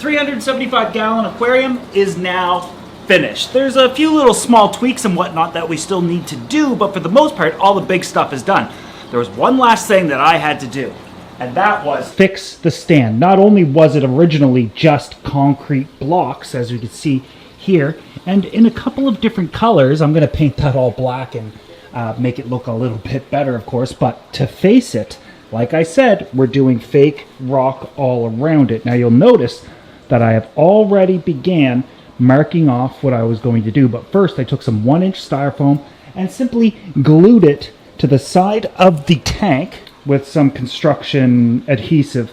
375-gallon aquarium is now finished. There's a few little small tweaks and whatnot that we still need to do, but for the most part, all the big stuff is done. There was one last thing that I had to do, and that was fix the stand. Not only was it originally just concrete blocks, as you can see here, and in a couple of different colors. I'm going to paint that all black and make it look a little bit better, of course, but to face it, like I said, we're doing fake rock all around it. Now you'll notice that I have already began marking off what I was going to do, but first I took some 1-inch styrofoam and simply glued it to the side of the tank with some construction adhesive.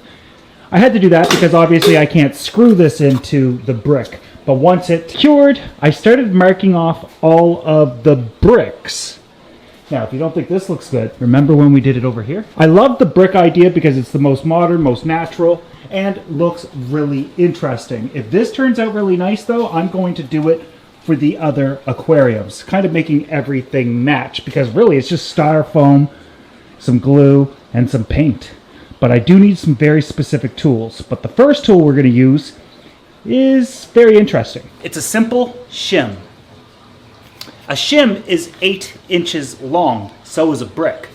I had to do that because obviously I can't screw this into the brick, but once it's cured, I started marking off all of the bricks. Now, if you don't think this looks good, remember when we did it over here? I love the brick idea because it's the most modern, most natural, and looks really interesting. If this turns out really nice though, I'm going to do it for the other aquariums, kind of making everything match, because really it's just styrofoam, some glue, and some paint. But I do need some very specific tools. But the first tool we're going to use is very interesting. It's a simple shim. A shim is 8 inches long, so is a brick.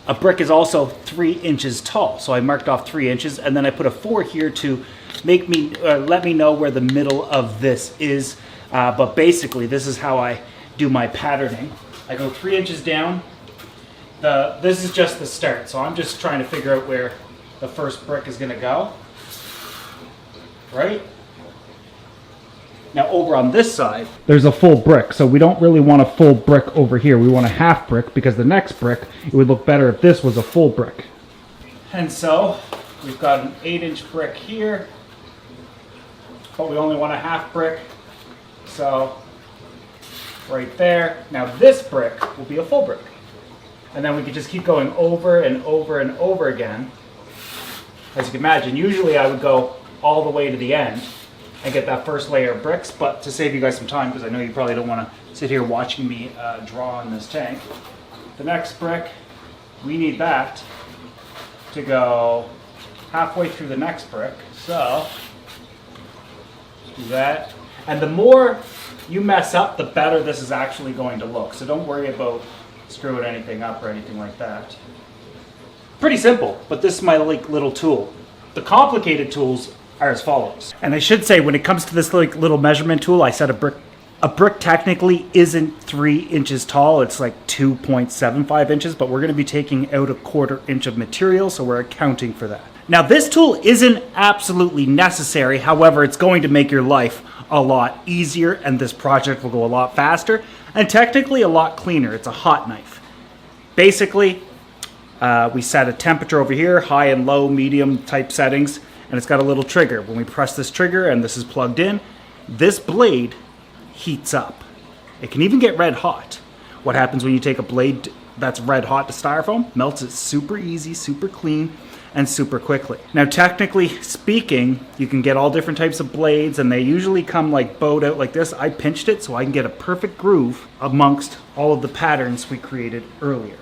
A brick is also 3 inches tall, so I marked off 3 inches, and then I put a 4 here to make me let me know where the middle of this is. But basically, this is how I do my patterning. I go 3 inches down. This is just the start, so I'm just trying to figure out where the first brick is going to go. Right? Now over on this side, there's a full brick, so we don't really want a full brick over here. We want a half brick, because the next brick, it would look better if this was a full brick. And so, we've got an 8-inch brick here, but we only want a half brick, so right there. Now this brick will be a full brick. And then we could just keep going over and over and over again. As you can imagine, usually I would go all the way to the end and get that first layer of bricks, but to save you guys some time, because I know you probably don't want to sit here watching me draw on this tank, the next brick, we need that to go halfway through the next brick. So, do that. And the more you mess up, the better this is actually going to look. So don't worry about screwing anything up or anything like that. Pretty simple, but this is my little tool. The complicated tools are as follows. And I should say, when it comes to this little measurement tool, I said a brick technically isn't 3 inches tall. It's like 2.75 inches, but we're going to be taking out a 1/4 inch of material, so we're accounting for that. Now, this tool isn't absolutely necessary. However, it's going to make your life a lot easier, and this project will go a lot faster and technically a lot cleaner. It's a hot knife. Basically, we set a temperature over here, high and low, medium type settings, and it's got a little trigger. When we press this trigger and this is plugged in, this blade heats up. It can even get red hot. What happens when you take a blade that's red hot to styrofoam? Melts it super easy, super clean, and super quickly. Now, technically speaking, you can get all different types of blades, and they usually come like bowed out like this. I pinched it so I can get a perfect groove amongst all of the patterns we created earlier.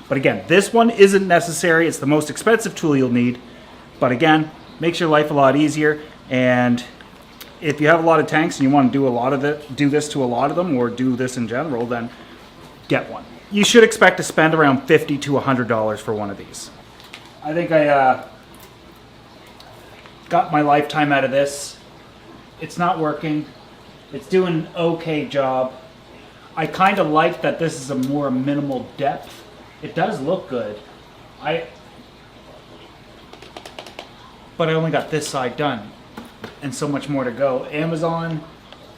But again, this one isn't necessary. It's the most expensive tool you'll need. But again, makes your life a lot easier. And if you have a lot of tanks and you want to do this to a lot of them, or do this in general, then get one. You should expect to spend around $50 to $100 for one of these. I think I got my lifetime out of this. It's not working. It's doing an okay job. I kind of like that this is a more minimal depth. It does look good. But I only got this side done, and so much more to go. Amazon,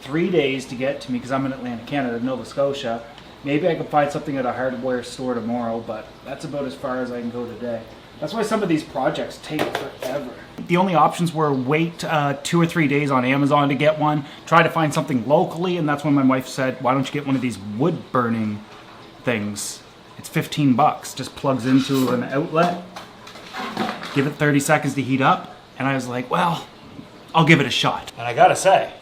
3 days to get to me, because I'm in Atlantic Canada, Nova Scotia. Maybe I can find something at a hardware store tomorrow, but that's about as far as I can go today. That's why some of these projects take forever. The only options were wait 2 or 3 days on Amazon to get one, try to find something locally, and that's when my wife said, why don't you get one of these wood burning things? It's 15 bucks, just plugs into an outlet, give it 30 seconds to heat up, and I was like, well, I'll give it a shot. And I gotta say,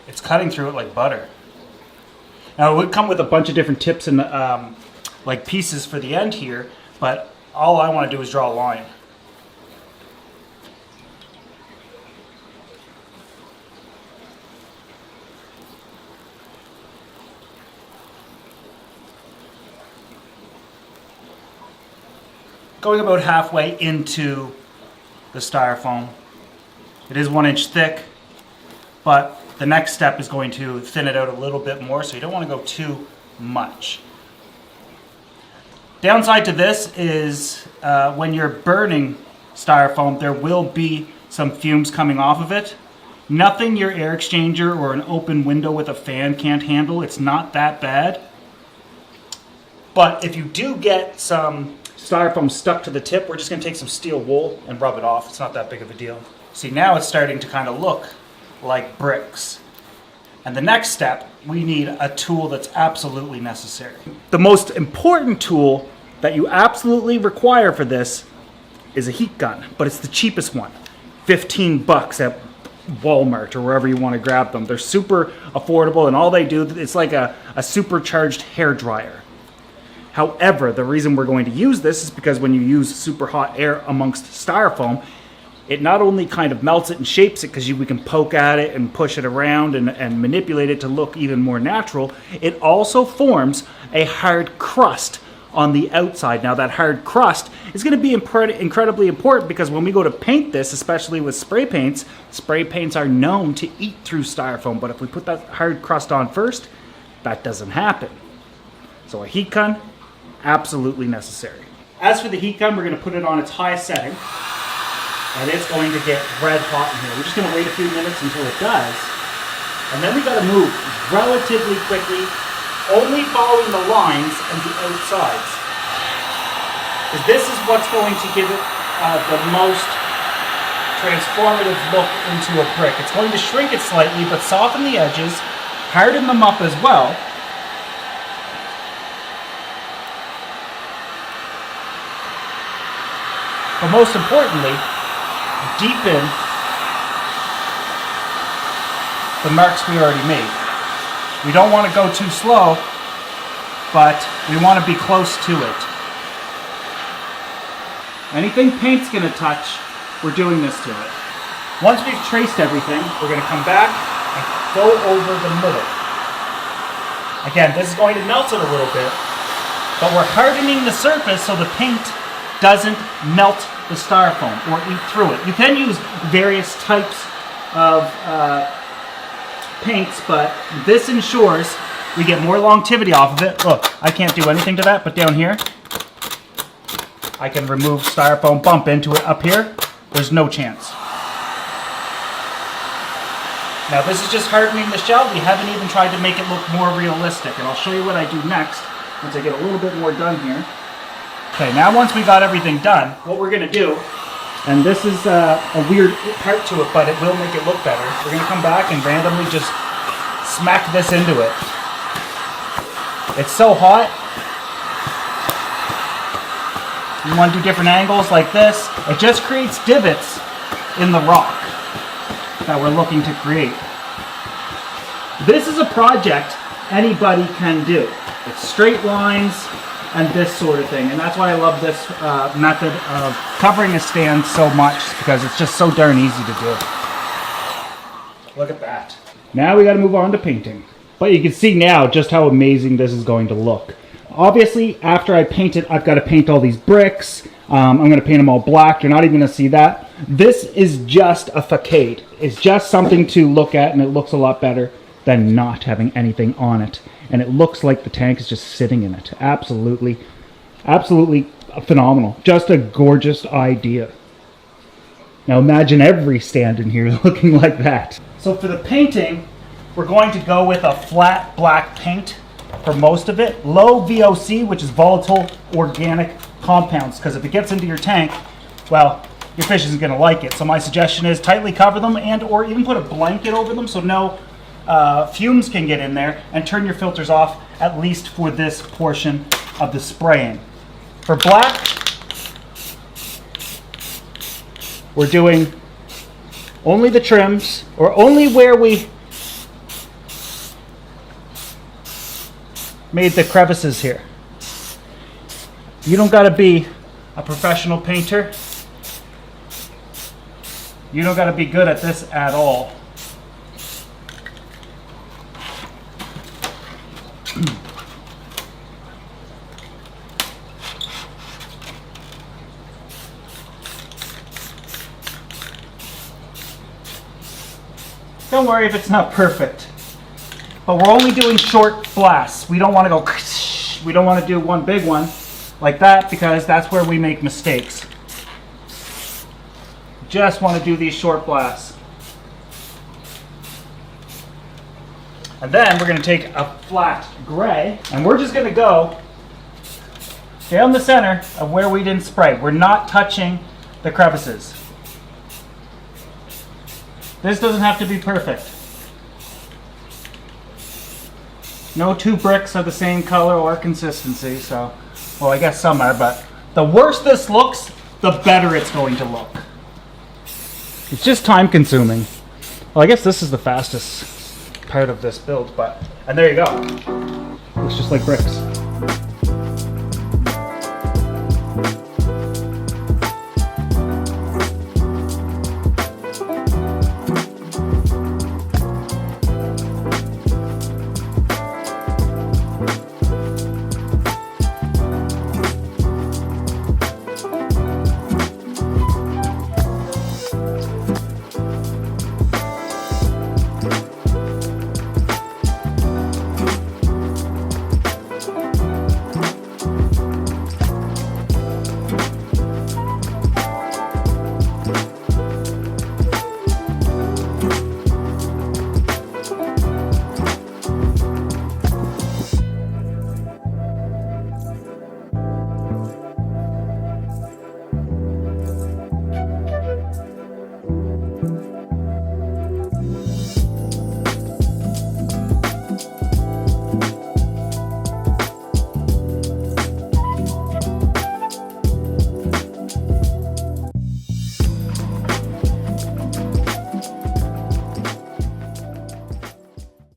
it's cutting through it like butter. Now, it would come with a bunch of different tips and like pieces for the end here, but all I want to do is draw a line. Going about halfway into the styrofoam. It is 1 inch thick, but the next step is going to thin it out a little bit more, so you don't want to go too much. Downside to this is when you're burning styrofoam, there will be some fumes coming off of it. Nothing your air exchanger or an open window with a fan can't handle. It's not that bad. But if you do get some styrofoam stuck to the tip, we're just going to take some steel wool and rub it off. It's not that big of a deal. See, now it's starting to kind of look like bricks. And the next step, we need a tool that's absolutely necessary. The most important tool that you absolutely require for this is a heat gun, but it's the cheapest one. 15 bucks at Walmart or wherever you want to grab them. They're super affordable, and all they do, it's like a supercharged hair dryer. However, the reason we're going to use this is because when you use super hot air amongst styrofoam, it not only kind of melts it and shapes it because we can poke at it and push it around and manipulate it to look even more natural, it also forms a hard crust on the outside. Now that hard crust is going to be incredibly important because when we go to paint this, especially with spray paints are known to eat through styrofoam, but if we put that hard crust on first, that doesn't happen. So a heat gun, absolutely necessary. As for the heat gun, we're going to put it on its highest setting, and it's going to get red hot in here. We're just going to wait a few minutes until it does, and then we got to move relatively quickly, only following the lines and the outsides, because this is what's going to give it the most transformative look into a brick. It's going to shrink it slightly, but soften the edges, harden them up as well. But most importantly, deepen the marks we already made. We don't want to go too slow, but we want to be close to it. Anything paint's going to touch, we're doing this to it. Once we've traced everything, we're going to come back and go over the middle. Again, this is going to melt it a little bit, but we're hardening the surface so the paint doesn't melt the styrofoam or eat through it. You can use various types of paints, but this ensures we get more longevity off of it. Look, I can't do anything to that, but down here, I can remove styrofoam, bump into it. Up here, there's no chance. Now this is just hardening the shell. We haven't even tried to make it look more realistic, and I'll show you what I do next once I get a little bit more done here. Okay, now once we got everything done, what we're going to do, and this is a weird part to it, but it will make it look better. We're going to come back and randomly just smack this into it. It's so hot. You want to do different angles like this. It just creates divots in the rock that we're looking to create. This is a project anybody can do. It's straight lines and this sort of thing, and that's why I love this method of covering a stand so much, because it's just so darn easy to do. Look at that. Now we got to move on to painting, but you can see now just how amazing this is going to look. Obviously, after I paint it, I've got to paint all these bricks. I'm going to paint them all black. You're not even going to see that. This is just a facade. It's just something to look at, and it looks a lot better than not having anything on it. And it looks like the tank is just sitting in it. Absolutely, absolutely phenomenal. Just a gorgeous idea. Now imagine every stand in here looking like that. So for the painting, we're going to go with a flat black paint for most of it. Low VOC, which is volatile organic compounds, because if it gets into your tank, well, your fish isn't going to like it. So my suggestion is tightly cover them, and or even put a blanket over them so no fumes can get in there, and turn your filters off at least for this portion of the spraying. For black, we're doing only the trims, or only where we made the crevices here. You don't got to be a professional painter. You don't got to be good at this at all. Don't worry if it's not perfect. But we're only doing short blasts. We don't want to go, we don't want to do one big one like that because that's where we make mistakes. Just want to do these short blasts. And then we're going to take a flat gray and we're just going to go down the center of where we didn't spray. We're not touching the crevices. This doesn't have to be perfect. No two bricks are the same color or consistency, so, well, I guess some are, but the worse this looks, the better it's going to look. It's just time consuming. Well, I guess this is the fastest part of this build, but, and there you go. Looks just like bricks.